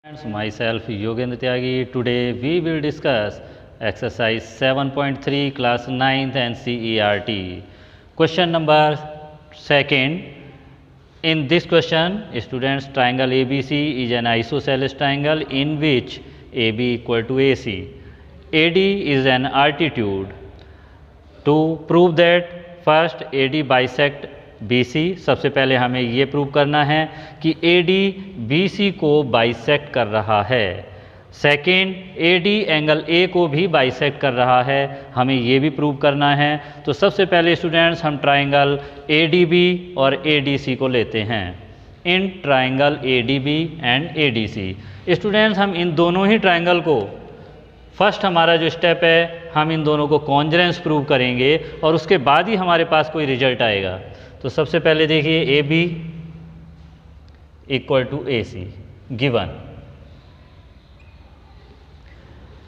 Friends, myself Yogendra Tyagi. Today we will discuss exercise 7.3 class 9th and CERT. Question number 2nd. In this question, students, triangle ABC is an isosceles triangle in which AB equal to AC. AD is an altitude. To prove that, first AD bisect BC. सबसे पहले हमें ये prove करना है कि AD BC को bisect कर रहा है। सेकेंड, AD एंगल A को भी बाइसेक्ट कर रहा है, हमें ये भी प्रूव करना है। तो सबसे पहले स्टूडेंट्स हम ट्राइंगल ADB और ADC को लेते हैं। In triangle ADB and ADC students, हम इन दोनों ही ट्राइंगल को, फर्स्ट हमारा जो स्टेप है, हम इन दोनों को कॉन्जरेंस प्रूव करेंगे और उसके बाद ही हमारे पास कोई रिजल्ट आएगा। तो सबसे पहले देखिए AB equal to AC given,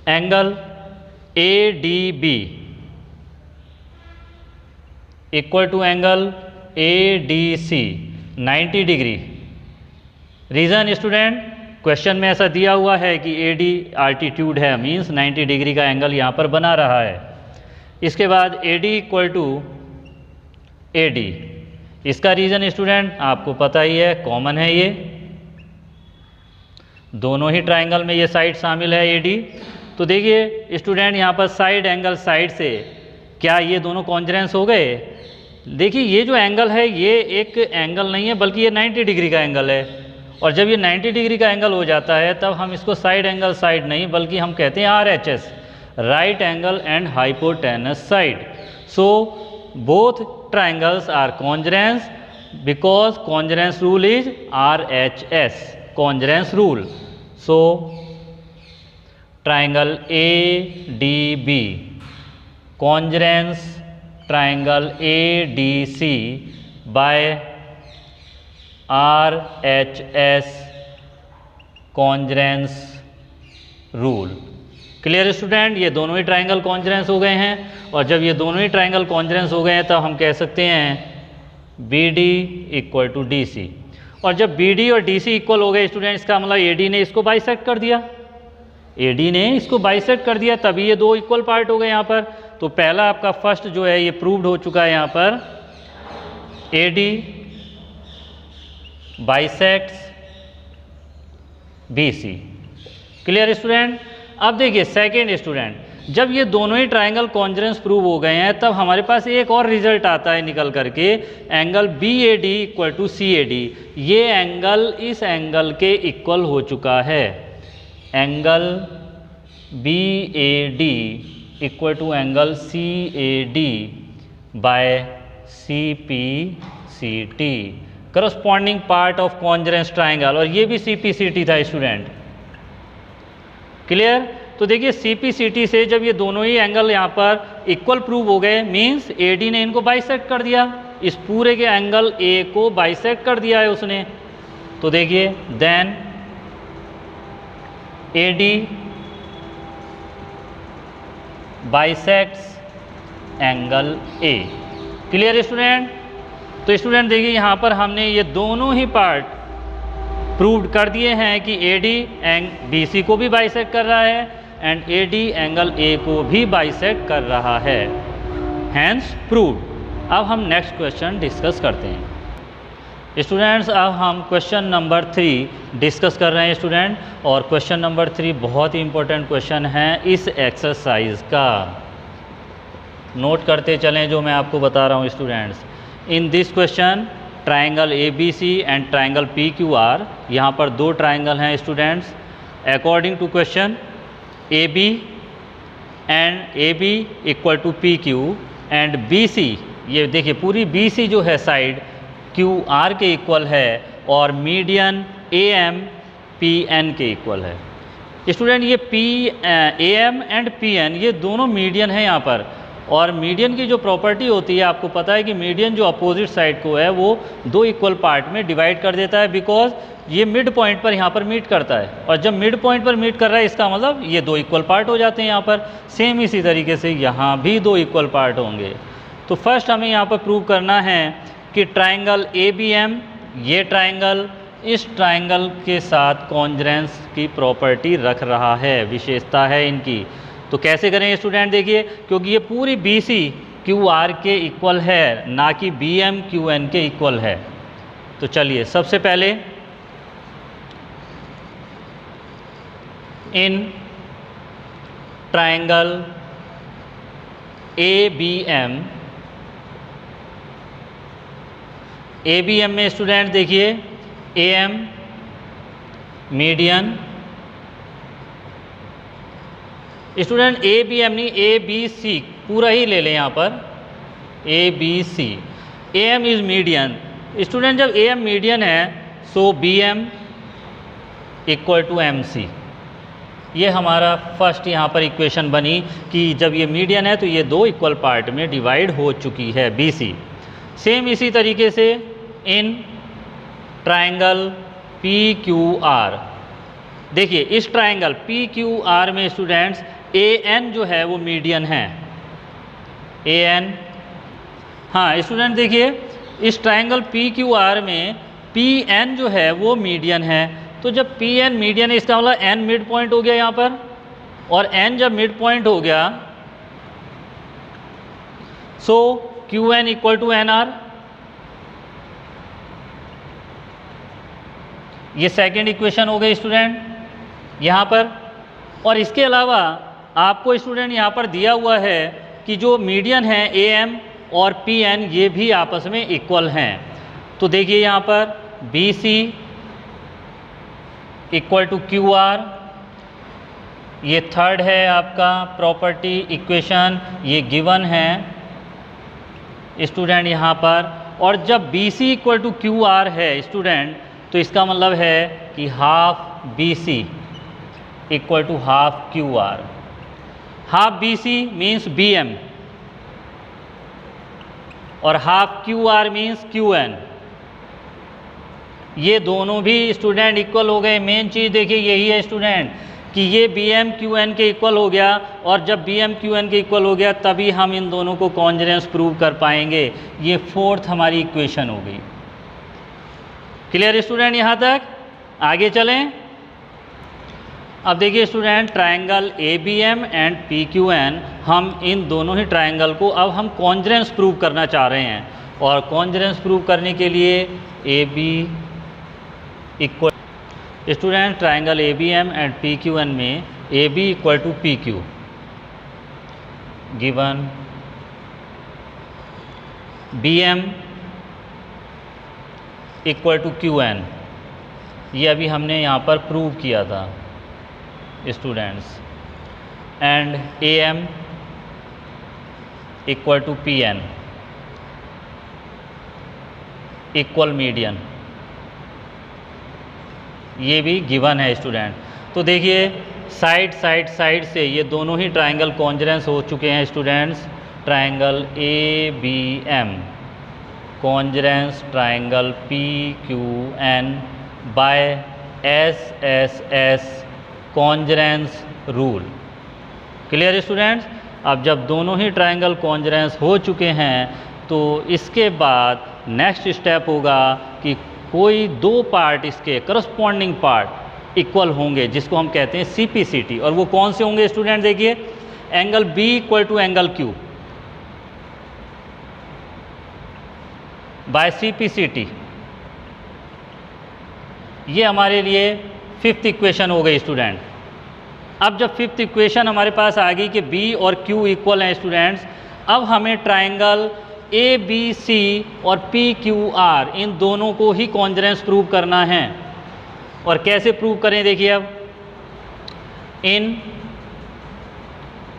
angle ADB equal to angle ADC 90 degree. Reason student, question में ऐसा दिया हुआ है कि AD आल्टीट्यूड है, मीन्स 90 डिग्री का एंगल यहाँ पर बना रहा है। इसके बाद AD इक्वल टू AD, इसका रीज़न स्टूडेंट आपको पता ही है, कॉमन है, ये दोनों ही ट्राइंगल में ये साइड शामिल है AD। तो देखिए स्टूडेंट, यहाँ पर साइड एंगल साइड से क्या ये दोनों कॉन्जरेंस हो गए? देखिए ये जो एंगल है ये एक एंगल नहीं है बल्कि ये 90 डिग्री का एंगल है, और जब ये 90 डिग्री का एंगल हो जाता है तब हम इसको साइड एंगल साइड नहीं बल्कि हम कहते हैं RHS, right angle and hypotenuse side. So both triangles are congruence because congruence rule is RHS, congruence rule. So triangle ADB congruence triangle ADC by RHS congruence rule. Clear student, ये दोनों ही triangle कॉन्जरेंस हो गए हैं, और जब ये दोनों ही triangle कॉन्जरेंस हो गए हैं तब हम कह सकते हैं BD इक्वल टू DC। और जब BD और DC इक्वल हो गए स्टूडेंट, इसका मतलब AD ने इसको बाइसेक्ट कर दिया, AD ने इसको बाइसेक्ट कर दिया, तभी ये दो इक्वल पार्ट हो गए यहाँ पर। तो पहला आपका फर्स्ट जो है ये प्रूव्ड हो चुका है यहाँ पर, AD bisects BC। Clear student. अब देखिए सेकेंड स्टूडेंट, जब ये दोनों ही ट्राइंगल कॉन्जरेंस प्रूव हो गए हैं तब हमारे पास एक और रिजल्ट आता है निकल करके, angle BAD equal to CAD। ये एंगल इस एंगल के इक्वल हो चुका है, angle BAD equal to angle CAD by CPCT, corresponding part of congruent triangle, और ये भी CPCT था स्टूडेंट। क्लियर। तो देखिए CPCT से जब ये दोनों ही एंगल यहाँ पर इक्वल प्रूव हो गए, मीन्स AD ने इनको बाइसेक्ट कर दिया, इस पूरे के एंगल A को बाइसेक्ट कर दिया है उसने। तो देखिए then AD bisects angle A। Clear student. तो स्टूडेंट देखिए यहाँ पर हमने ये दोनों ही पार्ट प्रूव्ड कर दिए हैं कि AD BC को भी बाइसेक्ट कर रहा है एंड AD एंगल A को भी बाइसेक्ट कर रहा है, हैंस प्रूव्ड। अब हम नेक्स्ट क्वेश्चन डिस्कस करते हैं स्टूडेंट्स। अब हम क्वेश्चन नंबर 3 डिस्कस कर रहे हैं स्टूडेंट, और क्वेश्चन नंबर 3 बहुत ही इंपॉर्टेंट क्वेश्चन है इस एक्सरसाइज का। नोट करते चलें जो मैं आपको बता रहा हूँ students. In this question triangle ABC and triangle PQR, यहाँ पर दो ट्राइंगल हैं students. According to question AB and AB equal to PQ and BC, ये देखिए पूरी BC जो है साइड QR के इक्वल है, और मीडियन AM PN के इक्वल है। स्टूडेंट ये AM एंड PN ये दोनों मीडियन है यहाँ पर, और मीडियन की जो प्रॉपर्टी होती है आपको पता है कि मीडियन जो अपोजिट साइड को है वो दो इक्वल पार्ट में डिवाइड कर देता है, बिकॉज ये मिड पॉइंट पर यहाँ पर मीट करता है, और जब मिड पॉइंट पर मीट कर रहा है इसका मतलब ये दो इक्वल पार्ट हो जाते हैं यहाँ पर। सेम इसी तरीके से यहाँ भी दो इक्वल पार्ट होंगे। तो फर्स्ट हमें यहाँ पर प्रूव करना है कि ट्राइंगल ABM ये ट्राइंगल इस ट्राइंगल के साथ कॉन्ग्रुएंस की प्रॉपर्टी रख रहा है, विशेषता है इनकी। तो कैसे करेंगे स्टूडेंट, देखिए, क्योंकि ये पूरी बी सी क्यू आर के इक्वल है, ना कि बी एम क्यू एन के इक्वल है। तो चलिए सबसे पहले इन ट्राइंगल ए बी एम में स्टूडेंट देखिए A M median, student A B M नहीं ए बी सी पूरा ही ले लें यहाँ पर, A B C, A M is median. Student जब ए एम मीडियन है so B M equal to M C, ये हमारा फर्स्ट यहाँ पर इक्वेशन बनी कि जब ये मीडियन है तो ये दो इक्वल पार्ट में डिवाइड हो चुकी है बी सी। सेम इसी तरीके से in triangle P Q are, देखिए इस ट्राइंगल पी क्यू आर में स्टूडेंट्स ए एन जो है वो मीडियन है, ए एन, हाँ स्टूडेंट देखिए इस ट्राइंगल पी क्यू आर में पी एन जो है वो मीडियन है। तो जब पी एन मीडियन है इसका मतलब एन मिड पॉइंट हो गया यहाँ पर, और एन जब मिड पॉइंट हो गया so Q N equal to N R, ये सेकेंड इक्वेशन हो गई स्टूडेंट यहाँ पर। और इसके अलावा आपको स्टूडेंट यहाँ पर दिया हुआ है कि जो मीडियन है ए एम और पी एन ये भी आपस में इक्वल हैं। तो देखिए यहाँ पर B C equal to Q R, ये थर्ड है आपका प्रॉपर्टी इक्वेशन, ये गिवन है स्टूडेंट यहाँ पर। और जब B C equal to Q R है स्टूडेंट तो इसका मतलब है कि half B C equal to half Q R. Half B C means B M और half Q R means Q N, ये दोनों भी स्टूडेंट इक्वल हो गए। मेन चीज़ देखिए यही है स्टूडेंट कि ये बी एम क्यू एन के इक्वल हो गया, और जब बी एम क्यू एन के इक्वल हो गया तभी हम इन दोनों को कॉन्ग्रुएंस प्रूव कर पाएंगे। ये फोर्थ हमारी इक्वेशन हो गई। क्लियर स्टूडेंट यहाँ तक? आगे चलें। अब देखिए student triangle A B M and P Q N, हम इन दोनों ही ट्राइंगल को अब हम कॉन्ग्रुएंस प्रूव करना चाह रहे हैं। और कॉन्ग्रुएंस प्रूव करने के लिए A B equal, student triangle A B M and P Q N में A B equal to P Q given, B M equal to Q N, ये अभी हमने यहाँ पर प्रूव किया था students, and A M equal to P N equal median, ये भी गिवन है स्टूडेंट। तो देखिए साइड से ये दोनों ही ट्राइंगल कॉन्ग्रुएंस हो चुके हैं students. Triangle A B M congruence triangle P Q N by S S S congruence rule. Clear students? अब जब दोनों ही ट्राइंगल कॉन्ग्रुएंस हो चुके हैं तो इसके बाद नेक्स्ट स्टेप होगा कि कोई दो पार्ट इसके करस्पॉन्डिंग पार्ट इक्वल होंगे जिसको हम कहते हैं सीपीसीटी। और वो कौन से होंगे स्टूडेंट? देखिए angle B equal to angle Q by CPCT, ये हमारे लिए फिफ्थ इक्वेशन हो गई स्टूडेंट। अब जब फिफ्थ इक्वेशन हमारे पास आ गई कि बी और क्यू इक्वल हैं स्टूडेंट्स, अब हमें ट्राइंगल ए बी सी और पी क्यू आर इन दोनों को ही कॉन्ग्रुएंस प्रूव करना है। और कैसे प्रूव करें देखिए, अब इन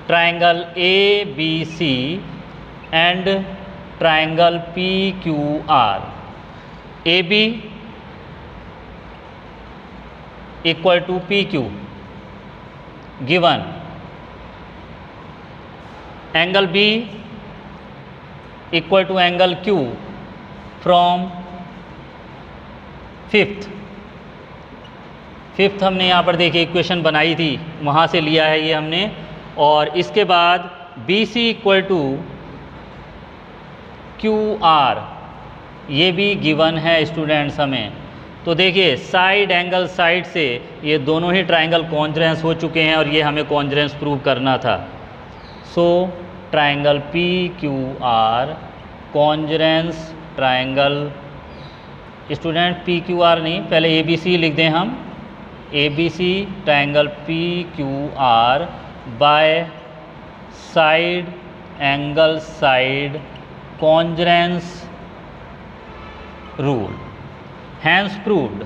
triangle A B C and triangle P Q R, A B equal to P Q given, angle B equal to angle Q from fifth हमने यहाँ पर देखिए इक्वेशन बनाई थी, वहाँ से लिया है ये हमने। और इसके बाद B C equal to Q R, ये भी गिवन है स्टूडेंट्स हमें। तो देखिए साइड एंगल साइड से ये दोनों ही ट्राइंगल कॉन्ग्रुएंस हो चुके हैं और ये हमें कॉन्ग्रुएंस प्रूव करना था। So triangle P Q R congruence triangle, student P Q R नहीं, पहले ए बी सी लिख दें हम, A B C triangle P Q R by side angle side congruence rule, hence proved.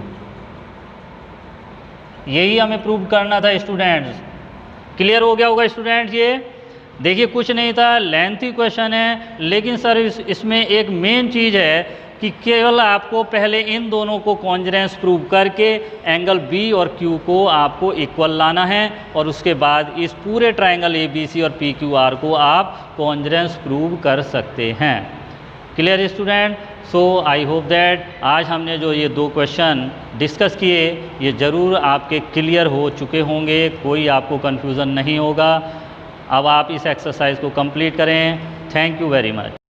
यही हमें prove करना था स्टूडेंट्स। क्लियर हो गया होगा स्टूडेंट्स। ये देखिए कुछ नहीं था, लेंथी क्वेश्चन है, लेकिन सर इसमें एक मेन चीज़ है कि केवल आपको पहले इन दोनों को कॉन्ग्रुएंस प्रूव करके एंगल बी और क्यू को आपको इक्वल लाना है और उसके बाद इस पूरे ट्राइंगल ए बी सी और पी क्यू आर को आप कॉन्ग्रुएंस प्रूव कर सकते हैं। Clear student. So I hope that आज हमने जो ये 2 क्वेश्चन डिस्कस किए ये ज़रूर आपके क्लियर हो चुके होंगे, कोई आपको कन्फ्यूज़न नहीं होगा। अब आप इस एक्सरसाइज को कंप्लीट करें। Thank you very much.